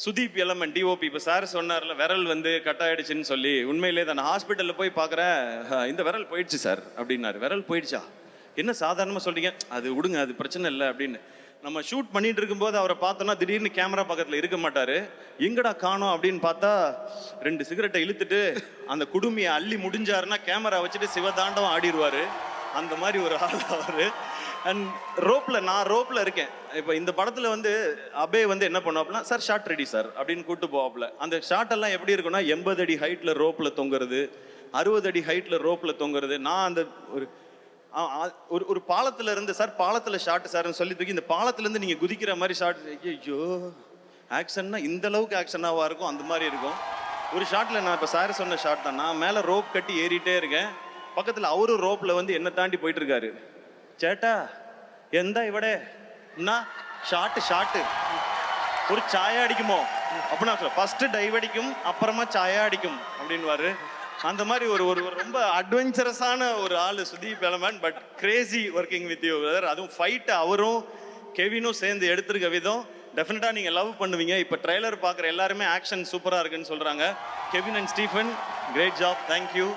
Sudeep LMN DOP இப்போ sir சொன்னார்ல விரல் வந்து கட் ஆயிடுச்சுன்னு சொல்லி, உண்மையிலே தான் ஹாஸ்பிட்டலில் போய் பார்க்குறேன், இந்த விரல் போயிடுச்சு சார் அப்படின்னாரு. விரல் போயிடுச்சா? என்ன சாதாரணமாக சொல்றீங்க? அது விடுங்க, அது பிரச்சனை இல்லை அப்படின்னு. நம்ம ஷூட் பண்ணிட்டு இருக்கும்போது அவரை பார்த்தோன்னா திடீர்னு கேமரா பக்கத்தில் இருக்க மாட்டாரு. எங்கடா காணோம் அப்படின்னு பார்த்தா 2 சிகரெட்டை இழுத்துட்டு அந்த குடுமியை அள்ளி முடிஞ்சாருன்னா கேமரா வச்சுட்டு சிவதாண்டவம் ஆடிடுவாரு. அந்த மாதிரி ஒரு ஆள் அவரு. அண்ட் நான் ரோப்பில் இருக்கேன். இப்போ இந்த படத்தில் வந்து அபே வந்து என்ன பண்ணுவாப்புனா, சார் ஷார்ட் ரெடி சார் அப்படின்னு கூப்பிட்டு போவாப்புல. அந்த ஷார்ட் எல்லாம் எப்படி இருக்குன்னா 80 அடி ஹைட்டில் ரோப்பில் தொங்குறது, 60 அடி ஹைட்டில் ரோப்பில் தொங்குறது. நான் அந்த ஒரு பாலத்தில் இருந்து சார் பாலத்தில் ஷார்ட் சார்னு சொல்லி தூக்கி இந்த பாலத்திலேருந்து நீங்கள் குதிக்கிற மாதிரி ஷார்ட். ஐயோ, ஆக்ஷன்னா இந்த அளவுக்கு ஆக்ஷனாவாக இருக்கும், அந்த மாதிரி இருக்கும். ஒரு ஷார்ட்டில் நான் இப்போ சார் சொன்ன ஷார்ட் தான், நான் மேலே ரோப் கட்டி ஏறிட்டே இருக்கேன். பக்கத்தில் அவரும் ரோப்பில் வந்து என்ன தாண்டி போயிட்டு இருக்காரு. சேட்டா எந்த இவடே என்ன ஷாட்டு ஒரு சாயா அடிக்குமோ அப்படின்னா சொல்ல, ஃபர்ஸ்ட் டைவ் அடிக்கும் அப்புறமா சாயா அடிக்கும் அப்படின்வாரு. அந்த மாதிரி ஒரு ஒரு ரொம்ப அட்வென்ச்சரஸான ஒரு ஆள் Sudeep LMN. But Crazy working with you brother. அதுவும் ஃபைட்டு அவரும் கெவினும் சேர்ந்து எடுத்திருக்க விதம் டெஃபினட்டாக நீங்கள் லவ் பண்ணுவீங்க. இப்போ ட்ரெய்லர் பார்க்குற எல்லாருமே ஆக்ஷன் சூப்பராக இருக்குன்னு சொல்கிறாங்க. Kevin and Stephen, great job, thank you.